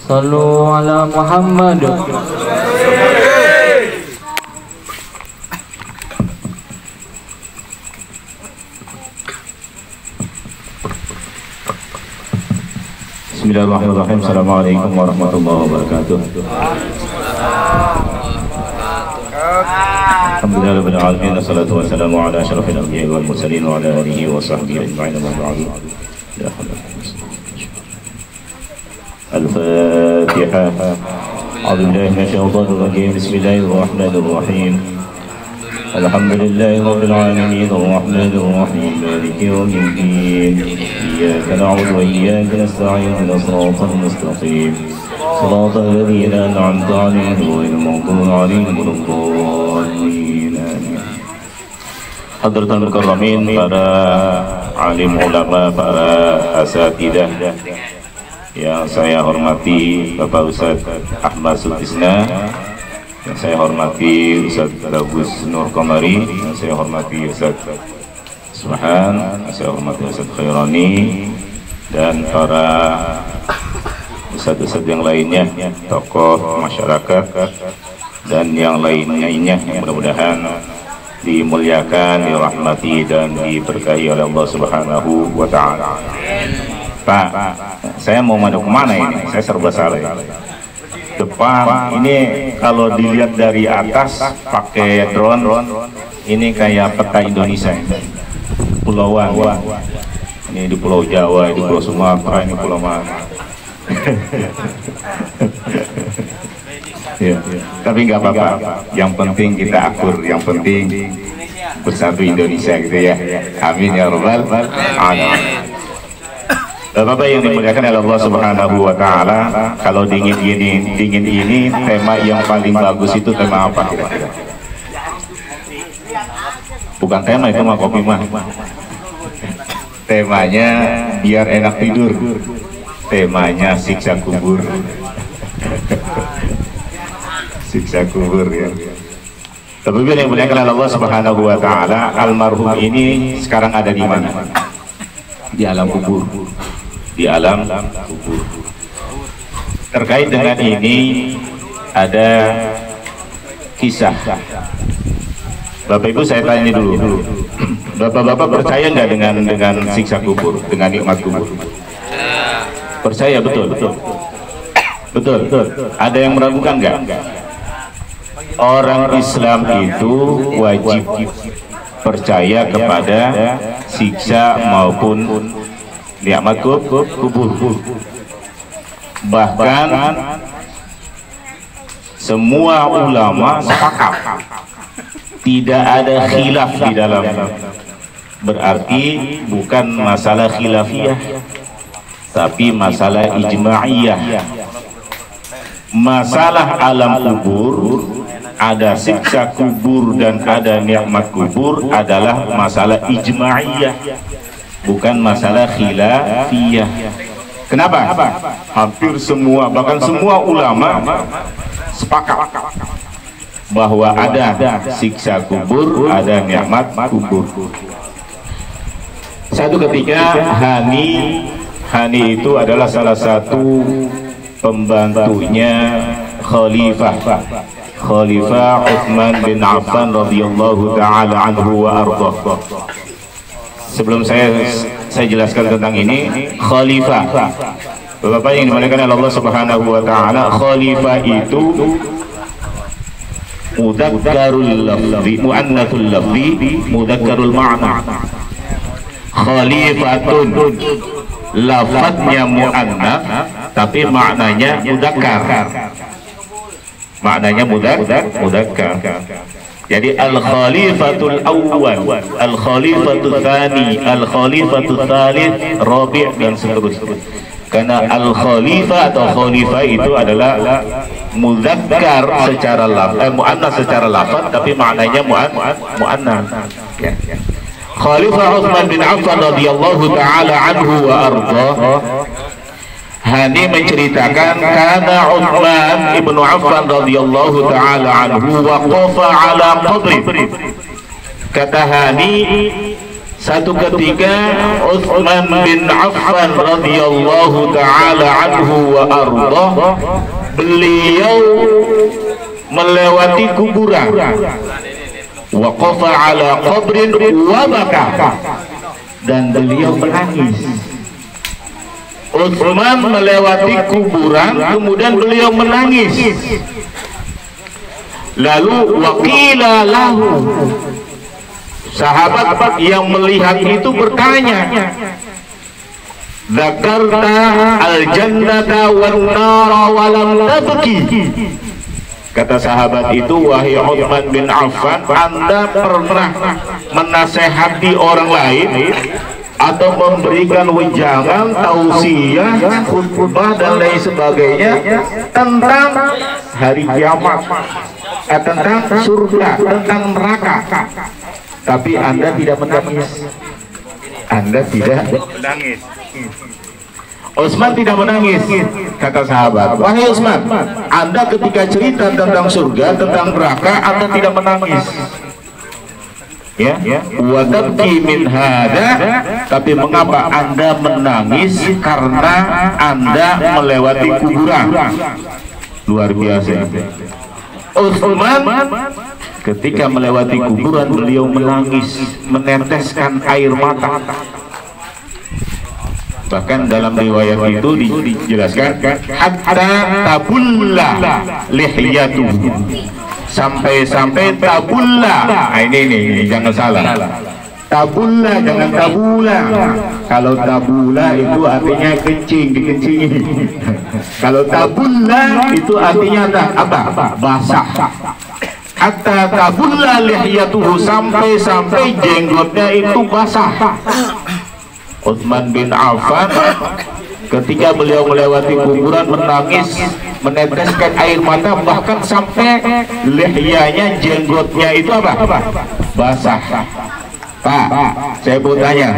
Sallu ala Muhammad. Bismillahirrahmanirrahim. Assalamualaikum warahmatullahi wabarakatuh. Alhamdulillahirabbil alamin, wassalatu wassalamu ala asyrafil anbiya'i wal mursalin wa ala alihi wa sahbihi ajma'in, amma ba'du. Al-Fatihah. A'udzu billahi minasyaitonir rajim. Bismillahirrahmanirrahim. Alhamdulillahirabbil alamin, arrahmanir rahim, maliki yaumiddin. Iyyaka na'budu wa iyyaka nasta'in, ihdinas siratal mustaqim. Shiratal ladzina an'amta 'alaihim ghairil maghdubi 'alaihim waladdallin. Amin. Hadratul mukarramin, para alim ulama, para asatidzah yang saya hormati, Bapak Ustadz Ahmad Sutisna, yang saya hormati Ustadz Bagus Nur Komari, yang saya hormati Ustadz Subhan, yang saya hormati Ustadz Khairani, dan para ustadz-ustadz yang lainnya, tokoh masyarakat dan yang lainnya, yang mudah-mudahan dimuliakan, dirahmati dan diberkahi oleh Allah Subhanahu wa Ta'ala. Pak, saya mau maju kemana ini? Saya serba salah ya. Depan ini kalau dilihat dari atas pakai drone, ini kayak peta Indonesia, pulauan. Ini di Pulau Jawa, di Pulau Sumatera, ini Pulau mana? Ya, tapi nggak apa-apa. Yang penting kita akur, yang penting bersatu Indonesia gitu ya. Amin ya rabbal alamin. Bapak yang dimuliakan oleh Allah Subhanahu wa Ta'ala, kalau dingin ini tema yang paling bagus itu tema apa kira-kira? Bukan tema itu mah, kopi mah. Temanya biar enak tidur. Temanya siksa kubur. Siksa kubur ya. Tapi yang dimuliakan oleh Allah Subhanahu wa Ta'ala, almarhum ini sekarang ada di mana? Di alam kubur. Di alam kubur. Terkait dengan ini ada kisah. Bapak Ibu saya tanya dulu. Bapak-bapak percaya nggak dengan siksa kubur, dengan nikmat kubur? Percaya, betul. Ada yang meragukan nggak? Orang Islam itu wajib percaya kepada siksa maupun nikmat kubur. Bahkan semua ulama sepakat, tidak ada khilaf di dalam. Berarti bukan masalah khilafiyah, tapi masalah ijma'iyah. Masalah alam kubur, ada siksa kubur dan ada nikmat kubur adalah masalah ijma'iyah, bukan masalah khilafiyah. Kenapa? Hampir semua, bahkan semua ulama sepakat bahwa ada siksa kubur, ada nikmat kubur. Satu ketika Hani itu adalah salah satu pembantunya Khalifah Utsman bin Affan radhiyallahu taala anhu wa ardhah. Sebelum saya jelaskan tentang ini, khalifah, Bapak yang dimuliakan oleh Allah Subhanahu wa Ta'ala, khalifah itu mudzakarul lafzi, muannatul lafzi, mudzakkarul ma'na. Khalifatun, lafadznya muannats tapi maknanya mudzakkar. Maknanya mudzakkar. Jadi al-khalifatul awwal, al-khalifatul tsani, al-khalifatul tsalits, rabi' dan seterusnya. Karena al-khalifah atau khalifah itu adalah mudzakkar secara lafaz, muannats secara lafaz tapi maknanya muannats. Ya. Khalifah Utsman bin Affan radhiyallahu taala anhu wa ardhah, Hani menceritakan karena Utsman ibnu Affan radhiyallahu taala anhu waqafa ala qabri. Kata Hani, Satu ketika Utsman bin Affan radhiyallahu taala anhu wa arda, beliau melewati kuburan, waqafa ala qabrin wa baka, dan beliau menangis. Utsman melewati kuburan, kemudian beliau menangis. Lalu waqila lahu, sahabat yang melihat itu bertanya, "Dzakarta al-jannata wan nara wa lam tabki." Kata sahabat itu, "Wahai Utsman bin Affan, Anda pernah menasehati orang lain atau memberikan wejangan, tausiah, khutbah dan lain sebagainya tentang hari kiamat, tentang surga, tentang neraka, tapi Anda tidak menangis." Anda tidak menangis. Utsman tidak menangis. Kata sahabat, "Wahai Utsman, Anda ketika cerita tentang surga, tentang neraka, Anda tidak menangis. Ya, wa tabki min hada, tapi mengapa Anda menangis? Karena Anda melewati kuburan." Luar biasa. Utsman ketika melewati kuburan, beliau menangis, meneteskan air mata. Bahkan dalam riwayat itu dijelaskan, hatta tabulla lihyatuhu, sampai-sampai tabulla. Nah, ini jangan salah. Tabulla, jangan tabula. Kalau tabula itu artinya kencing, dikencingi. Kalau tabulla itu artinya apa? Basah. Hatta tabulla lihyatuhu, sampai-sampai jenggotnya itu basah. Utsman bin Affan ketika beliau melewati kuburan menangis, meneteskan air mata, bahkan sampai lihyanya, jenggotnya itu apa? Basah. Pak, saya mau tanya,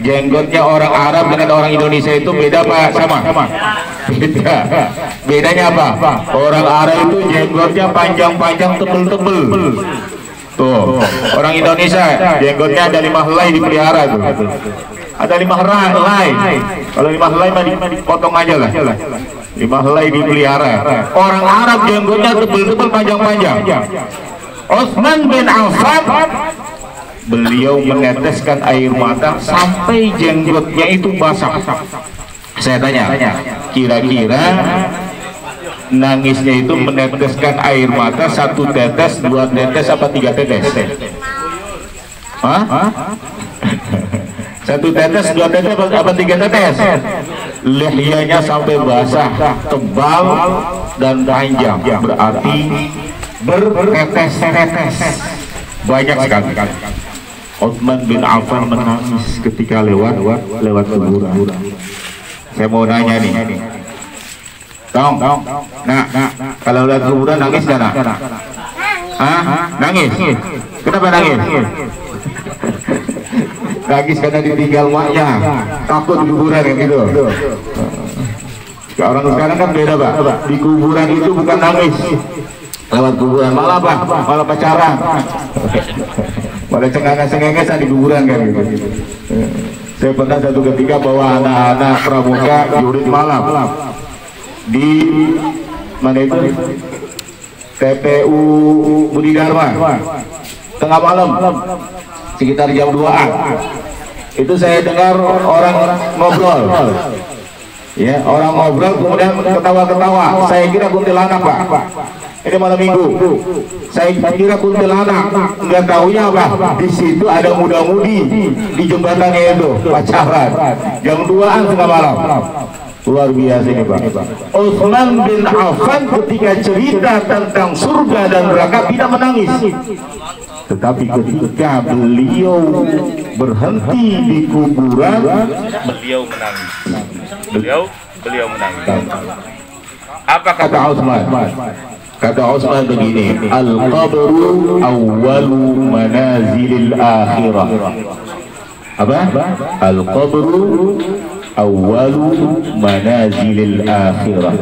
jenggotnya orang Arab dengan orang Indonesia itu beda Pak? Sama? Beda. Bedanya apa? Orang Arab itu jenggotnya panjang-panjang, tebel-tebel. Tuh, orang Indonesia jenggotnya ada 5 helai dipelihara tuh. Ada 5 helai. Kalau 5 helai mah dipotong aja lah. 5 helai dipelihara. Orang Arab jenggotnya tebel-tebel, panjang-panjang. Utsman bin Affan, beliau meneteskan air mata sampai jenggotnya itu basah. Saya tanya, kira-kira nangisnya itu meneteskan air mata 1 tetes, 2 tetes, apa 3 tetes? Hah? 1 tetes, 2 tetes, apa 3 tetes? Lihyanya sampai basah, tebal dan panjang, berarti bertetes-tetes banyak sekali. Utsman bin Affan menangis ketika lewat kuburan. Saya mau nanya nih, Tong, nah, kalau lihat kuburan nangis gak nak? Hah? Nangis? Kenapa nangis? Nangis karena ditinggal maknya, takut di kuburan kayak gitu. Orang sekarang kan beda Pak, di kuburan itu bukan nangis, lewat kuburan malah apa? Malah pacaran, malah cengenges-cengengesan di kuburan kan gitu. Saya pernah satu ketika bawa anak-anak pramuka jurit malam di mana itu, TPU Budi Dharma, tengah malam sekitar jam 2-an. Itu saya dengar orang ngobrol, ya, orang ngobrol kemudian ketawa-ketawa. Saya kira kuntilanak Pak, ini malam minggu. Saya kira kuntilanak, nggak tahunya apa, di situ ada muda-mudi di jembatannya itu pacaran jam 2-an tengah malam. Luar biasa ini Pak. Utsman bin Affan ketika cerita tentang surga dan neraka tidak menangis, tetapi ketika beliau berhenti di kuburan, beliau menangis. Beliau menangis. Apa kata Utsman? Kata Utsman begini, al-qabru awwalu manazilil akhirah. Apa? Al-qabru awwalu manazilil akhirah.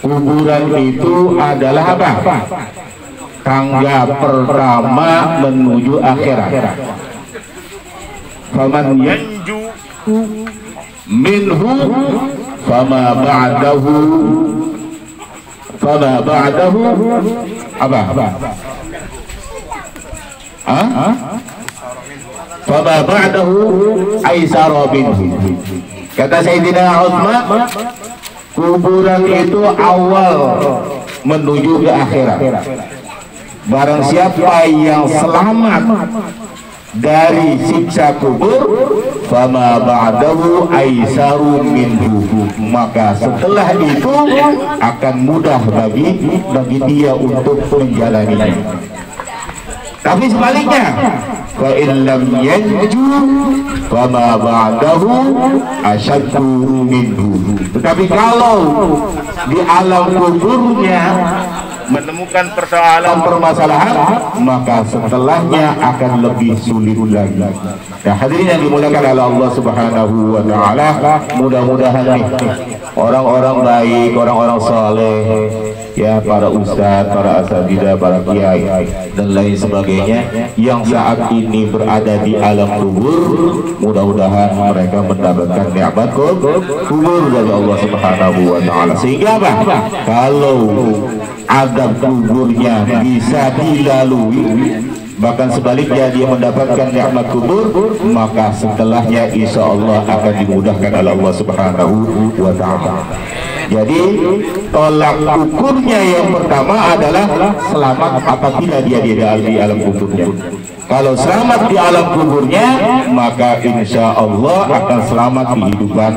Kuburan itu adalah apa? Tangga pertama menuju akhirat. faman yanju minhu fama ba'dahu apa? Fama ba'dahu aisara minhu. Kata Sayyidina Utsman, kuburan itu awal menuju ke akhirat. Barang siapa yang selamat dari siksa kubur, fama ba'dahu aisaru minhu, maka setelah itu akan mudah bagi dia untuk menjalaninya. Tapi sebaliknya, fa in lam yanju fama ba'dahu asyaddu minhu. Tetapi kalau di alam kuburnya menemukan permasalahan, maka setelahnya akan lebih sulit lagi. Nah, hadirin yang dimuliakan oleh Allah Subhanahu wa taala, mudah-mudahan nih orang-orang baik, orang-orang saleh, ya, para ustadz, para asatidzah, para kiai dan lain sebagainya yang saat ini berada di alam kubur, mudah-mudahan mereka mendapatkan nikmat kubur dari Allah Subhanahu wa taala. Sehingga apa? Kalau azab kuburnya bisa dilalui, bahkan sebaliknya dia mendapatkan nikmat kubur, maka setelahnya insya Allah akan dimudahkan oleh Allah Subhanahu wa taala. Jadi tolak ukurnya yang pertama adalah selamat apabila dia di alam kuburnya. Kalau selamat di alam kuburnya, maka insya Allah akan selamat di kehidupan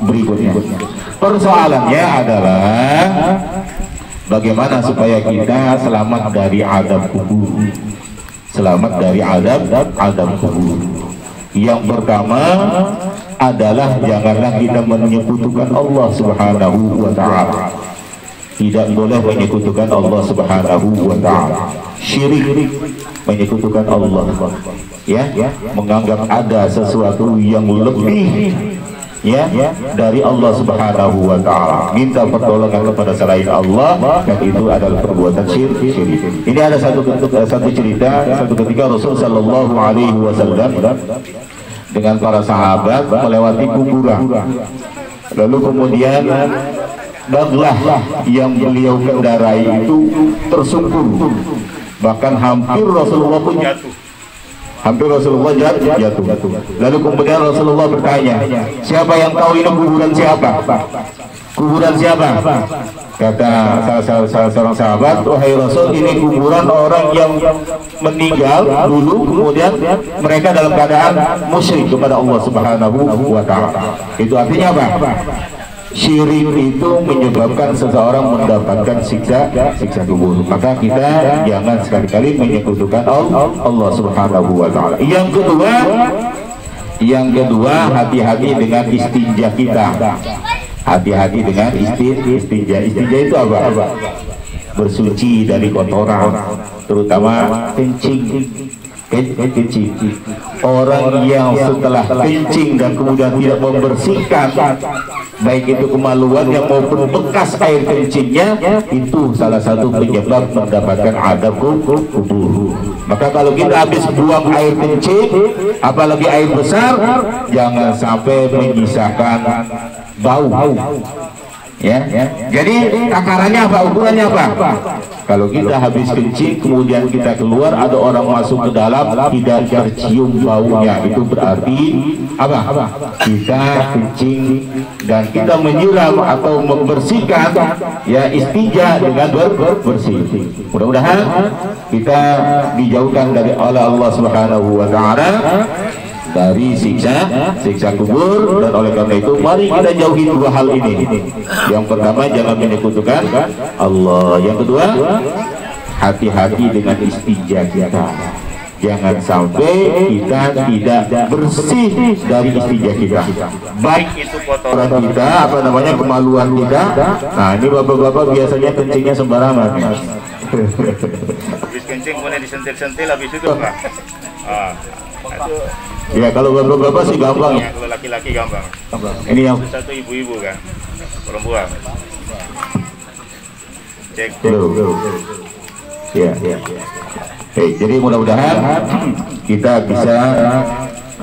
berikutnya. Persoalannya adalah bagaimana supaya kita selamat dari azab kubur. Selamat dari azab kubur. Yang pertama adalah janganlah kita menyekutukan Allah Subhanahu wa taala. Tidak boleh menyekutukan Allah Subhanahu wa taala. Syirik, menyekutukan Allah, ya, menganggap ada sesuatu yang lebih, ya, dari Allah Subhanahu wa taala, minta pertolongan kepada selain Allah, dan itu adalah perbuatan syirik. Ini ada satu cerita, satu ketika Rasul sallallahu alaihi wasallam dengan para sahabat melewati kuburan, lalu kemudian baglah yang beliau kendarai itu tersungkur, bahkan hampir Rasulullah pun jatuh. Lalu kemudian Rasulullah bertanya, siapa yang tahu ini kuburan siapa? Kuburan siapa? Kata salah seorang sahabat, wahai Rasul, ini kuburan orang yang meninggal dulu, kemudian mereka dalam keadaan musyrik kepada Allah Subhanahu wa taala. Itu artinya apa? Syirik itu menyebabkan seseorang mendapatkan siksa kubur. Maka kita jangan sekali-kali menyekutukan Allah Subhanahu wa taala. Yang kedua, hati-hati dengan istinja kita. Hati-hati dengan istinja. Istinja itu apa? Bersuci dari kotoran, terutama kencing. Orang yang setelah kencing dan kemudian tidak membersihkan, baik itu kemaluannya maupun bekas air kencingnya, itu salah satu penyebab mendapatkan azab kubur. Maka kalau kita habis buang air kencing, apalagi air besar, jangan sampai menyisakan bau. Ya. Jadi takarannya apa? Ukurannya apa? Kalau kita habis kencing kemudian kita keluar, ada orang masuk ke dalam tidak tercium baunya, itu berarti apa? Kita kencing dan kita menyiram atau membersihkan, ya, istinja dengan bersih. Mudah-mudahan kita dijauhkan dari oleh Allah Subhanahu wa taala dari siksa kubur, dan oleh karena itu mari kita jauhi dua hal ini. Yang pertama, jangan menyekutukan Allah. Yang kedua, hati-hati dengan istinja kita. Jangan sampai kita tidak bersih dari istinja kita, baik itu kotoran kita, kemaluan kita. Nah, ini bapak-bapak biasanya kencingnya sembarangan. Habis kencing kemudian disentil-sentil, habis itu Pak. Ya, kalau bapak-bapak sih gampang. Ya, kalau laki-laki gampang. Ini yang satu ibu-ibu kan, perempuan. Cek. Ya. Jadi mudah-mudahan kita bisa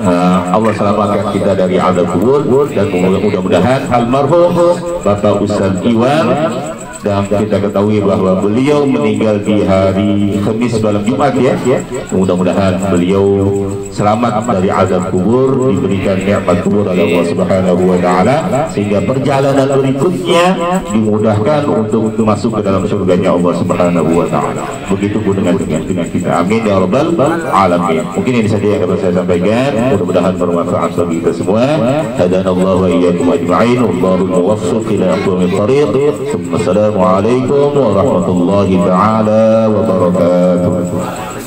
Allah selamatkan kita dari azab kubur, dan mudah-mudahan almarhum Bapak Ustaz Iwan, dan kita ketahui bahwa beliau meninggal di hari Kamis malam Jumat ya. Mudah-mudahan beliau selamat dari azab kubur, diberikan nikmat kubur oleh Allah Subhanahu wa taala, sehingga perjalanan berikutnya dimudahkan untuk masuk ke dalam surganya Allah Subhanahu wa taala. Begitu pun dengan kita. Amin ya rabbal alamin. Mungkin ini saja yang dapat saya sampaikan. Mudah-mudahan bermanfaat bagi kita semua. Hadanallahu wa iyyakum ajma'in. Wallahul muwaffiq ila aqwamit thariq. Assalamualaikum warahmatullahi taala wabarakatuh.